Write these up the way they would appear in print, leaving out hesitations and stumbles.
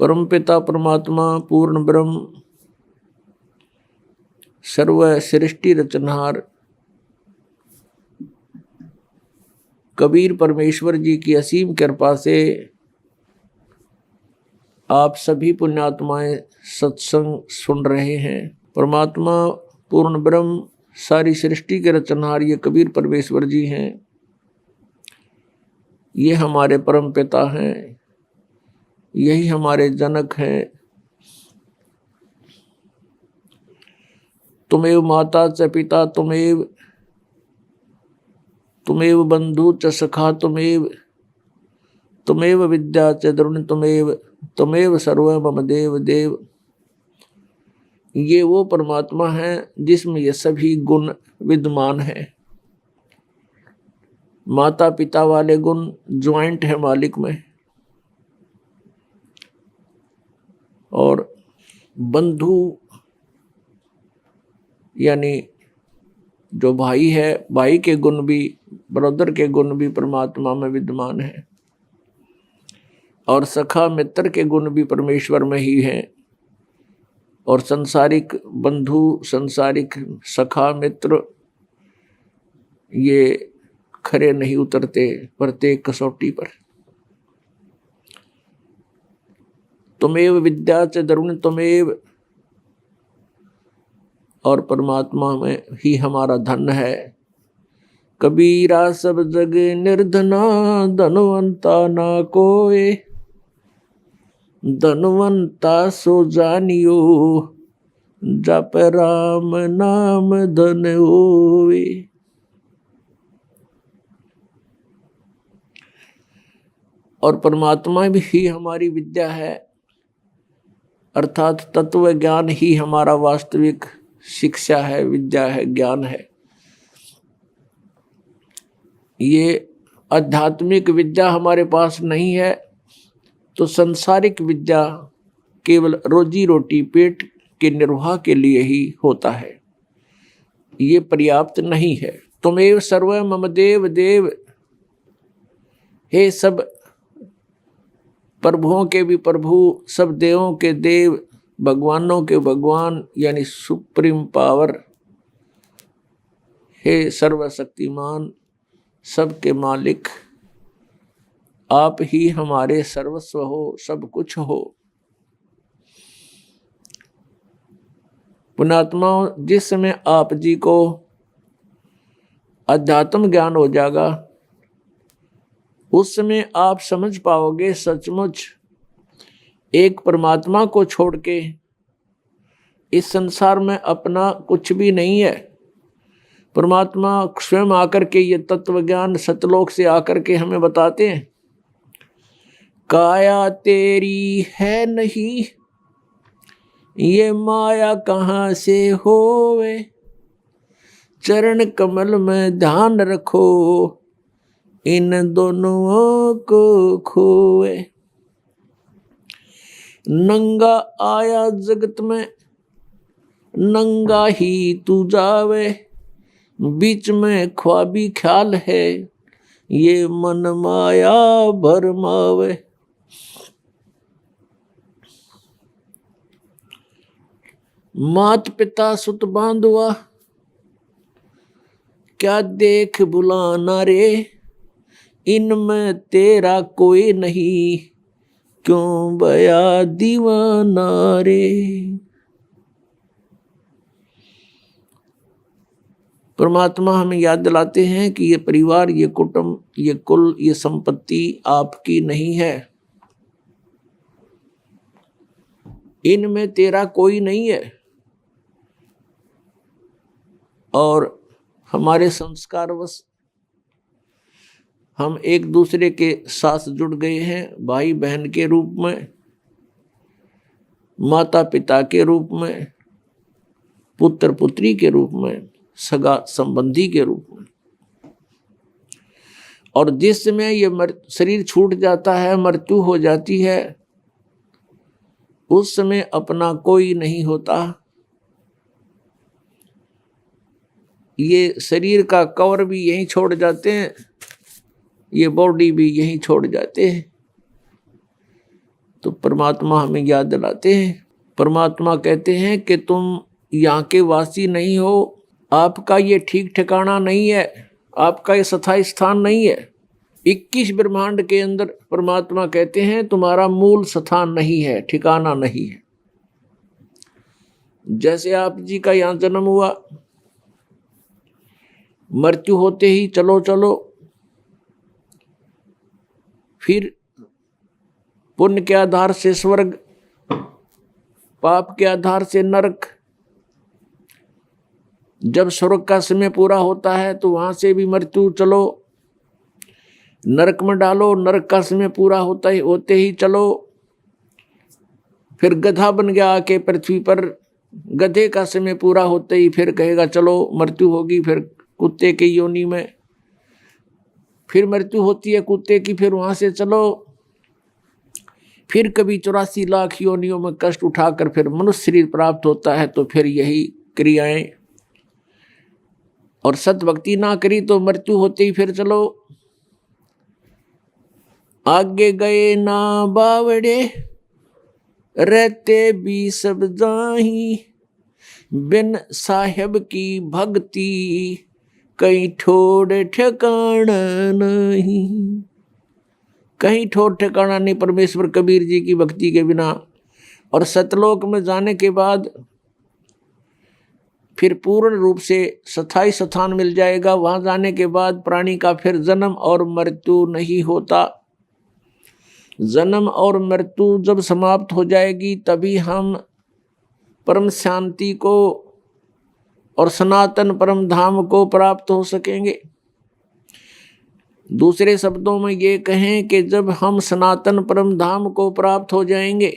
परमपिता परमात्मा पूर्ण ब्रह्म सर्व सृष्टि रचनहार कबीर परमेश्वर जी की असीम कृपा से आप सभी पुण्यात्माएं सत्संग सुन रहे हैं। परमात्मा पूर्ण ब्रह्म सारी सृष्टि के रचनहार ये कबीर परमेश्वर जी हैं। ये हमारे परम पिता हैं, यही हमारे जनक हैं। तुमेव माता च पिता तुमेव बंधु च सखा तुमेव विद्या च द्रोण तुमेव सर्व मम देव देव। ये वो परमात्मा है जिसमें ये सभी गुण विद्यमान हैं। माता पिता वाले गुण ज्वाइंट है मालिक में, और बंधु यानी जो भाई है, भाई के गुण भी, ब्रदर के गुण भी परमात्मा में विद्यमान है, और सखा मित्र के गुण भी परमेश्वर में ही हैं। और संसारिक बंधु, संसारिक सखा मित्र ये खरे नहीं उतरते प्रत्येक कसौटी पर। तुमेव विद्या च द्रोण तुमेव, और परमात्मा में ही हमारा धन है। कबीरा सब जग निर्धना धनवंता ना कोय, धनवंता सो जानियो जप राम नाम धन होवे। और परमात्मा भी ही हमारी विद्या है, अर्थात तत्व ज्ञान ही हमारा वास्तविक शिक्षा है, विद्या है, ज्ञान है। ये आध्यात्मिक विद्या हमारे पास नहीं है तो संसारिक विद्या केवल रोजी रोटी पेट के निर्वाह के लिए ही होता है, ये पर्याप्त नहीं है। तुमेव सर्व मम देव देव, हे सब प्रभुओं के भी प्रभु, सब देवों के देव, भगवानों के भगवान यानी सुप्रीम पावर, हे सर्वशक्तिमान, सबके मालिक, आप ही हमारे सर्वस्व हो, सब कुछ हो। पुण्यात्मा, जिस समय आप जी को अध्यात्म ज्ञान हो जाएगा उस समय आप समझ पाओगे सचमुच एक परमात्मा को छोड़ के इस संसार में अपना कुछ भी नहीं है। परमात्मा स्वयं आकर के ये तत्व ज्ञान सतलोक से आकर के हमें बताते हैं, काया तेरी है नहीं ये माया कहाँ से होवे, चरण कमल में ध्यान रखो इन दोनों को खोए। नंगा आया जगत में नंगा ही तू जावे, बीच में ख्वाबी ख्याल है ये मन माया भरमावे। मात पिता सुत बांधुआ क्या देख बुलाना रे, इनमें तेरा कोई नहीं क्यों बया दीवाना रे। परमात्मा हमें याद दिलाते हैं कि ये परिवार, ये कुटुंब, ये कुल, ये संपत्ति आपकी नहीं है, इनमें तेरा कोई नहीं है। और हमारे संस्कारवश हम एक दूसरे के साथ जुड़ गए हैं, भाई बहन के रूप में, माता पिता के रूप में, पुत्र पुत्री के रूप में, सगा संबंधी के रूप में। और जिस समय ये शरीर छूट जाता है, मृत्यु हो जाती है, उस समय अपना कोई नहीं होता। ये शरीर का कवर भी यहीं छोड़ जाते हैं, ये बॉडी भी यहीं छोड़ जाते हैं। तो परमात्मा हमें याद दिलाते हैं। परमात्मा कहते हैं कि तुम यहाँ के वासी नहीं हो, आपका ये ठीक ठिकाना नहीं है, आपका ये स्थायी स्थान नहीं है। 21 ब्रह्मांड के अंदर परमात्मा कहते हैं तुम्हारा मूल स्थान नहीं है, ठिकाना नहीं है। जैसे आप जी का यहाँ जन्म हुआ, मृत्यु होते ही चलो चलो, फिर पुण्य के आधार से स्वर्ग, पाप के आधार से नरक। जब स्वर्ग का समय पूरा होता है तो वहां से भी मृत्यु, चलो नरक में डालो, नरक का समय पूरा होते ही चलो। फिर गधा बन गया आके पृथ्वी पर, गधे का समय पूरा होते ही फिर कहेगा चलो मृत्यु होगी, फिर कुत्ते की योनि में, फिर मृत्यु होती है कुत्ते की, फिर वहां से चलो, फिर कभी 84 लाख योनियों में कष्ट उठाकर फिर मनुष्य शरीर प्राप्त होता है। तो फिर यही क्रियाएं, और सत भक्ति ना करी तो मृत्यु होते ही फिर चलो। आगे गए ना बावड़े, रहते भी सब जाही, बिन साहेब की भक्ति कहीं ठोड़ ठिकाना नहीं। कहीं ठोड़ ठिकाना नहीं परमेश्वर कबीर जी की भक्ति के बिना। और सतलोक में जाने के बाद फिर पूर्ण रूप से स्थायी स्थान मिल जाएगा। वहां जाने के बाद प्राणी का फिर जन्म और मृत्यु नहीं होता। जन्म और मृत्यु जब समाप्त हो जाएगी तभी हम परम शांति को और सनातन परम धाम को प्राप्त हो सकेंगे। दूसरे शब्दों में ये कहें कि जब हम सनातन परम धाम को प्राप्त हो जाएंगे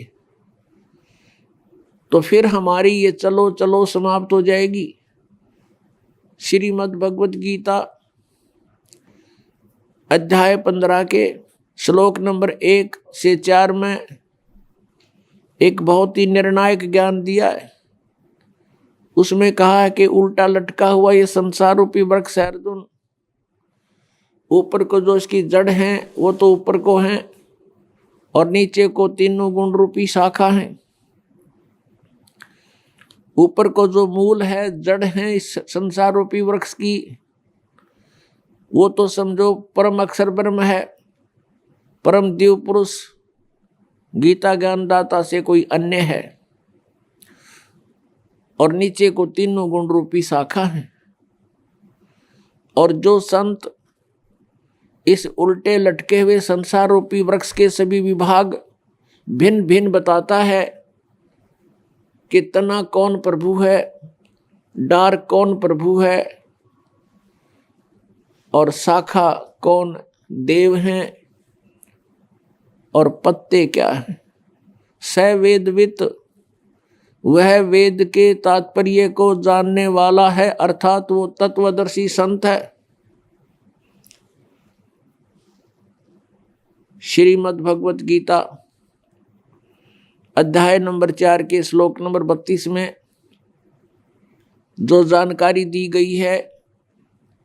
तो फिर हमारी ये चलो चलो समाप्त हो जाएगी। श्रीमद् भगवत गीता अध्याय 15 के श्लोक नंबर 1 से 4 में एक बहुत ही निर्णायक ज्ञान दिया है। उसमें कहा है कि उल्टा लटका हुआ ये संसार रूपी वृक्ष है अर्जुन, ऊपर को जो इसकी जड़ हैं वो तो ऊपर को हैं, और नीचे को तीनों गुण रूपी शाखा हैं। ऊपर को जो मूल है, जड़ है इस संसार रूपी वृक्ष की, वो तो समझो परम अक्षर ब्रह्म है, परम दिव्य पुरुष गीता ज्ञानदाता से कोई अन्य है। और नीचे को तीनों गुण रूपी शाखा है। और जो संत इस उल्टे लटके हुए संसार रूपी वृक्ष के सभी विभाग भिन्न भिन्न बताता है कि तना कौन प्रभु है, डार कौन प्रभु है, और शाखा कौन देव हैं, और पत्ते क्या है। स वेदवित, वह वेद के तात्पर्य को जानने वाला है, अर्थात वो तत्वदर्शी संत है। श्रीमद् भगवत गीता अध्याय नंबर 4 के श्लोक नंबर 32 में जो जानकारी दी गई है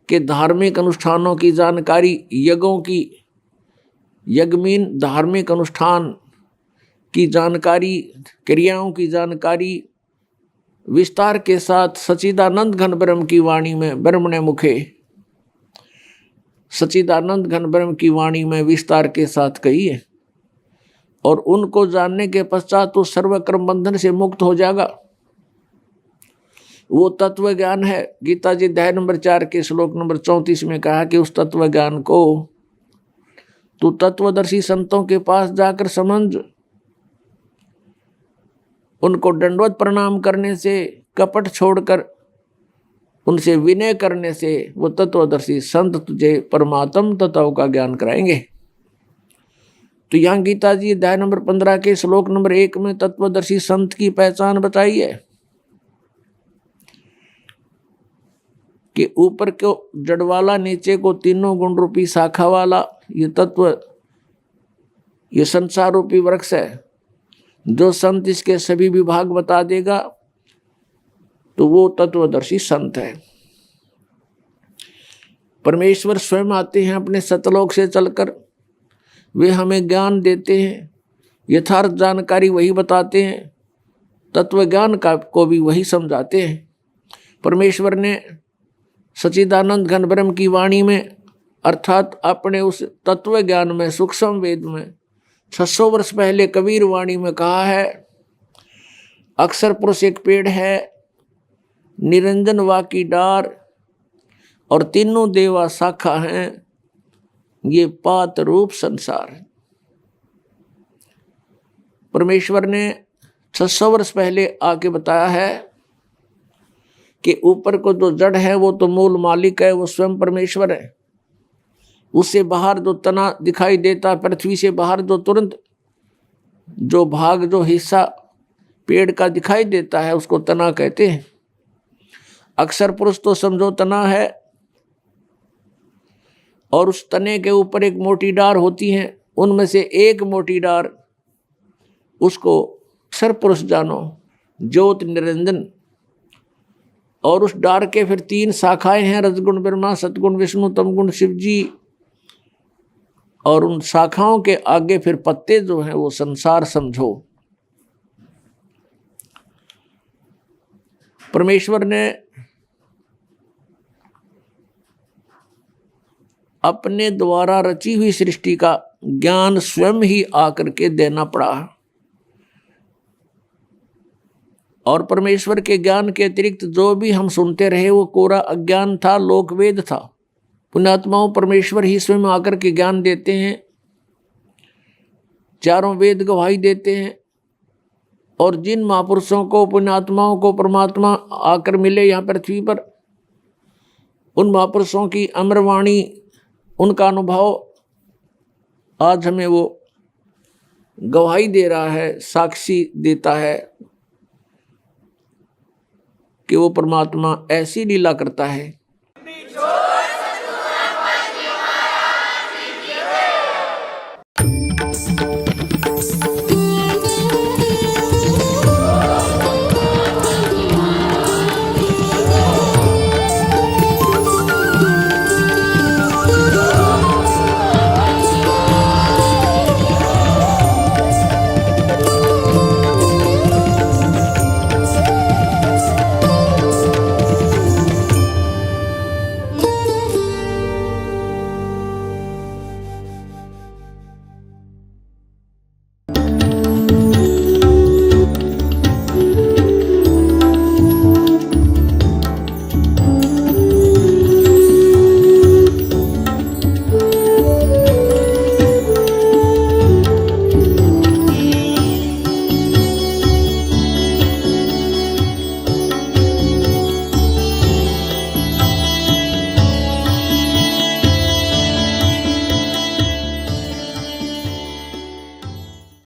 कि धार्मिक अनुष्ठानों की जानकारी, यज्ञों की, यज्ञमीन धार्मिक अनुष्ठान की जानकारी, क्रियाओं की जानकारी विस्तार के साथ सच्चिदानंद घन ब्रह्म की वाणी में, ब्रह्म ने मुखे सच्चिदानंद घन ब्रह्म की वाणी में विस्तार के साथ कही है। और उनको जानने के पश्चात तो सर्वकर्म बंधन से मुक्त हो जाएगा। वो तत्व ज्ञान है। गीता जी अध्याय नंबर 4 के श्लोक नंबर 34 में कहा कि उस तत्व ज्ञान को तू तत्वदर्शी संतों के पास जाकर समझ। उनको दंडवत प्रणाम करने से, कपट छोड़कर उनसे विनय करने से वो तत्वदर्शी संत तुझे परमात्म तत्व का ज्ञान कराएंगे। तो यहाँ गीता जी अध्याय नंबर 15 के श्लोक नंबर 1 में तत्वदर्शी संत की पहचान बताई है कि ऊपर को जड़ वाला, नीचे को तीनों गुण रूपी शाखा वाला ये तत्व, ये संसार रूपी वृक्ष है। जो संत इसके सभी विभाग बता देगा तो वो तत्वदर्शी संत है। परमेश्वर स्वयं आते हैं अपने सतलोक से चलकर, वे हमें ज्ञान देते हैं, यथार्थ जानकारी वही बताते हैं, तत्व ज्ञान को भी वही समझाते हैं। परमेश्वर ने सच्चिदानंद घन ब्रह्म की वाणी में अर्थात अपने उस तत्व ज्ञान में सूक्ष्म वेद में 600 वर्ष पहले कबीर वाणी में कहा है, अक्षर पुरुष एक पेड़ है, निरंजन वा की डार, और तीनों देवा शाखा हैं, ये पात रूप संसार है। परमेश्वर ने 600 वर्ष पहले आके बताया है कि ऊपर को जो जड़ है वो तो मूल मालिक है, वो स्वयं परमेश्वर है। उससे बाहर जो तना दिखाई देता, पृथ्वी से बाहर जो तुरंत जो भाग जो हिस्सा पेड़ का दिखाई देता है उसको तना कहते हैं। अक्षर पुरुष तो समझो तना है, और उस तने के ऊपर एक मोटी डार होती है, उनमें से एक मोटी डार उसको अक्षर पुरुष जानो, ज्योत निरंजन। और उस डार के फिर 3 शाखाएं हैं, रजगुण ब्रह्मा, सतगुण विष्णु, तमगुण शिव जी। और उन शाखाओं के आगे फिर पत्ते जो हैं वो संसार समझो। परमेश्वर ने अपने द्वारा रची हुई सृष्टि का ज्ञान स्वयं ही आकर के देना पड़ा, और परमेश्वर के ज्ञान के अतिरिक्त जो भी हम सुनते रहे वो कोरा अज्ञान था, लोकवेद था। पुण्यात्माओं, परमेश्वर ही स्वयं आकर के ज्ञान देते हैं, चारों वेद गवाही देते हैं। और जिन महापुरुषों को, पुण्यात्माओं को परमात्मा आकर मिले यहाँ पृथ्वी पर, उन महापुरुषों की अमरवाणी, उनका अनुभव आज हमें वो गवाही दे रहा है, साक्षी देता है कि वो परमात्मा ऐसी लीला करता है